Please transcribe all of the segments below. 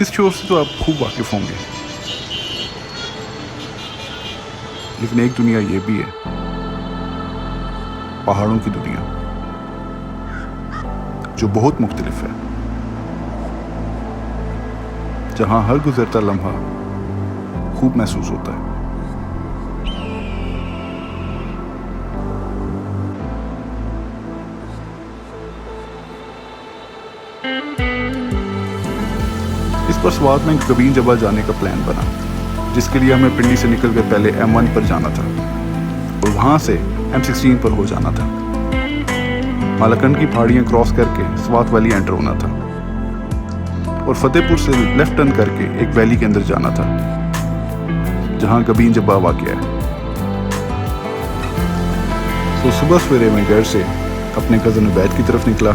इस शोर से तो आप खूब वाकिफ होंगे, लेकिन एक दुनिया ये भी है, पहाड़ों की दुनिया, जो बहुत मुख्तलिफ है, जहां हर गुजरता लम्हा खूब महसूस होता है। इस पर स्वात में गबीन जबल जाने का प्लान बना, जिसके लिए हमें पिंडी से निकलकर पहले M1 पर जाना था और वहां से M16 पर हो जाना था। मालाकंड की पहाड़ियां क्रॉस करके स्वात वैली एंटर होना था और फतेहपुर से लेफ्ट टर्न करके एक वैली के अंदर जाना था, जहां गबीन जब्बा वाक़या है। तो सुबह सवेरे मैं घर से अपने कज़न उबैद की तरफ निकला।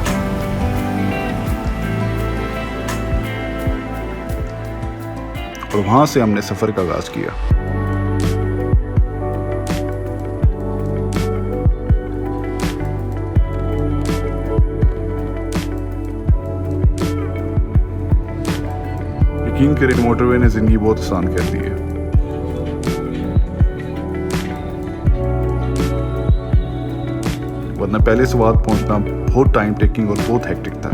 और वहां से हमने सफर का आगाज किया। यकीन करें, मोटरवे ने जिंदगी बहुत आसान कर दी है। वरना पहले स्वात पहुंचना बहुत टाइम टेकिंग और बहुत हेक्टिक था।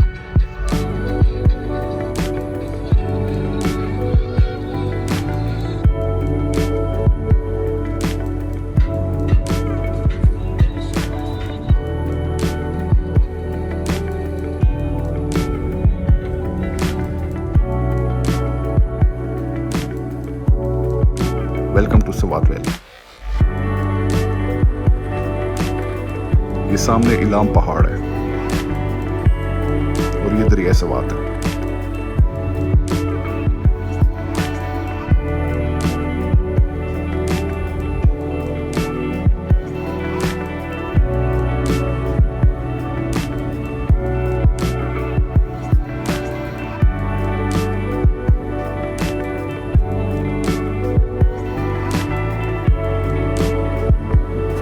Welcome to Swat valley. ये सामने इलाम पहाड़ है और ये दरिया स्वात है।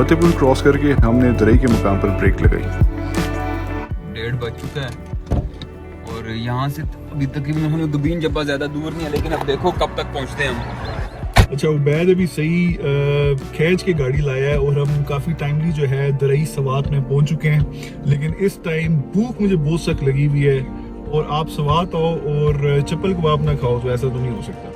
फतेहपुर क्रॉस करके हमने दरई के मुकाम पर ब्रेक लगाई। 1:30 बज चुका है और यहाँ से अभी तकरीबन हमने गबीन जब्बा ज़्यादा दूर नहीं है, लेकिन अब देखो कब तक पहुँचते हैं हम। अच्छा, उबैद अभी सही खींच के गाड़ी लाया है और हम काफ़ी टाइमली जो है दरई स्वात में पहुँच चुके हैं। लेकिन इस टाइम भूख मुझे बहुत सख्त लगी हुई है और आप स्वात आओ और चप्पल कबाब ना खाओ तो ऐसा तो नहीं हो सकता।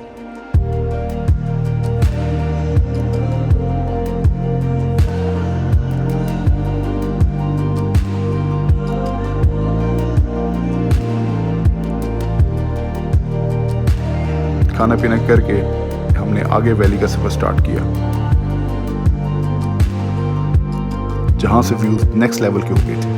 खाना पीना करके हमने आगे वैली का सफर स्टार्ट किया, जहां से व्यूज नेक्स्ट लेवल के हो गए थे।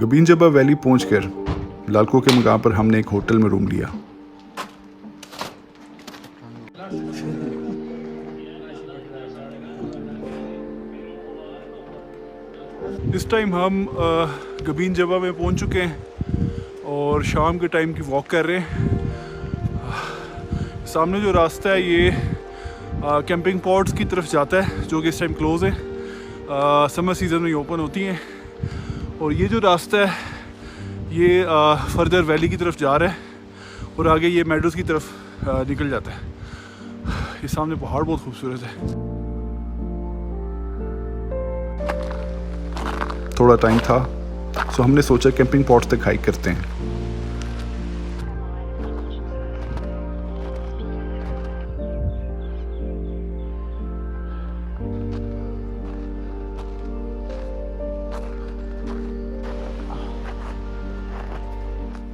गबीन जब्बा वैली पहुंचकर लालको के मुकाम पर हमने एक होटल में रूम लिया। इस टाइम हम गबीन जब्बा में पहुंच चुके हैं और शाम के टाइम की वॉक कर रहे हैं। सामने जो रास्ता है ये कैंपिंग पॉट्स की तरफ जाता है, जो कि इस टाइम क्लोज है, समर सीज़न में ओपन होती हैं। और ये जो रास्ता है ये फर्दर वैली की तरफ जा रहा है और आगे ये मेडोज़ की तरफ निकल जाता है। ये सामने पहाड़ बहुत खूबसूरत है। थोड़ा टाइम था सो हमने सोचा कैंपिंग पॉट्स तक हाइक करते हैं।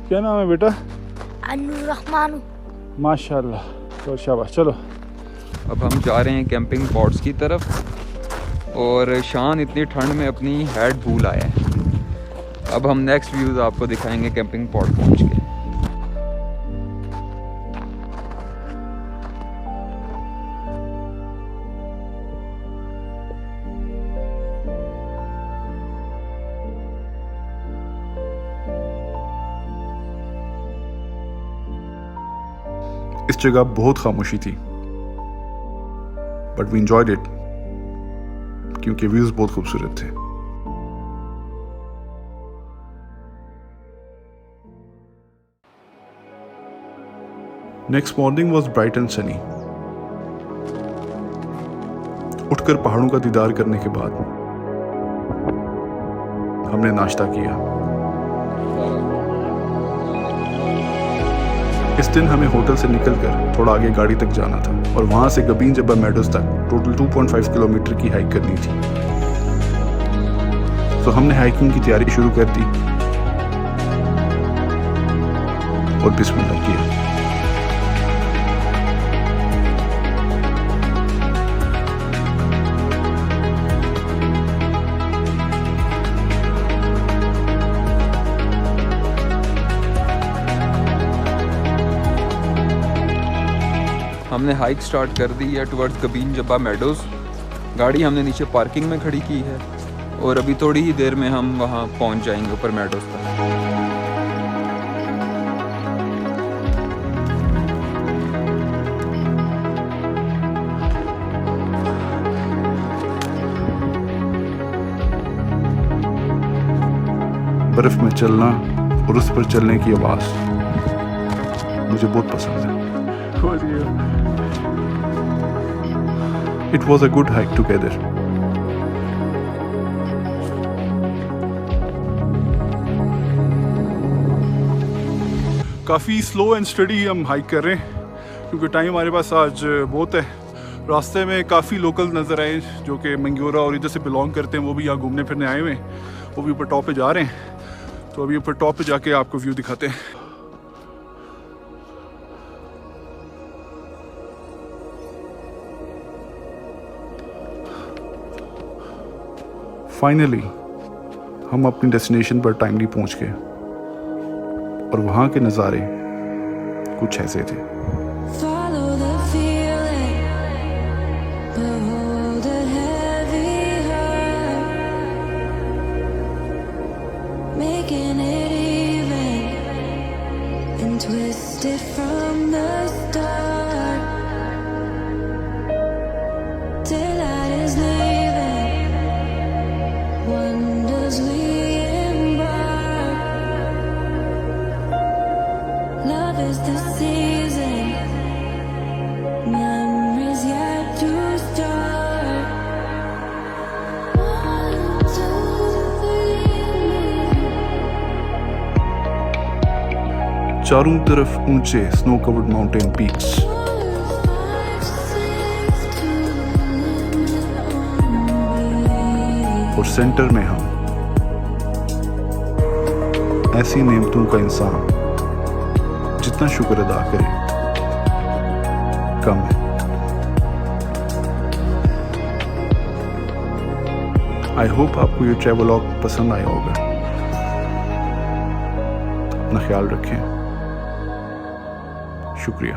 क्या नाम है बेटा? अनुर रहमान। माशाल्लाह, तो शाबाश। चलो अब हम जा रहे हैं कैंपिंग पॉट्स की तरफ और शान इतनी ठंड में अपनी हैट भूल आया है। अब हम नेक्स्ट व्यूज़ आपको दिखाएंगे कैंपिंग पॉट पहुंच के। इस जगह बहुत खामोशी थी, बट वी एंजॉयड इट क्योंकि व्यूज बहुत खूबसूरत थे। Next morning was bright and Sunny. उठकर पहाड़ों का दीदार करने के बाद हमने नाश्ता किया। इस दिन हमें होटल से निकलकर थोड़ा आगे गाड़ी तक जाना था और वहां से गबीन जब्बा मेडोज तक टोटल 2.5 किलोमीटर की हाइक करनी थी। तो हमने हाइकिंग की तैयारी शुरू कर दी और बिस्मिल्लाह किया। हमने हाइक स्टार्ट कर दी है टुवर्ड्स गबीन जब्बा मेडोज़। गाड़ी हमने नीचे पार्किंग में खड़ी की है और अभी थोड़ी ही देर में हम वहाँ पहुँच जाएंगे ऊपर मेडोज़ तक। बर्फ में चलना और उस पर चलने की आवाज़ मुझे बहुत पसंद है। It was a good hike together. काफ़ी स्लो एंड स्टडी हम हाइक कर रहे हैं क्योंकि टाइम हमारे पास आज बहुत है। रास्ते में काफ़ी लोकल नज़र आए जो कि मंगोरा और इधर से बिलोंग करते हैं, वो भी यहाँ घूमने फिरने आए हुए हैं। वो भी ऊपर टॉप पे जा रहे हैं, तो अभी ऊपर टॉप पे जाके आपको व्यू दिखाते हैं। फाइनली हम अपनी डेस्टिनेशन पर टाइमली पहुंच गए और वहाँ के नज़ारे कुछ ऐसे थे। Follow the feeling, but hold a heavy heart, making it even and twisted from the start. Daylight is leaving, wonders we embark. Love is the season, memories yet to start. 1, 2, 3. चारों तरफ ऊंचे snow covered mountain peaks 4, 5, 6 to limit only. और centre में हम, ऐसी नेमतों का इंसान जितना शुक्र अदा करे कम है। आई होप आपको ये ट्रैवलॉग पसंद आया होगा। अपना ख्याल रखें। शुक्रिया।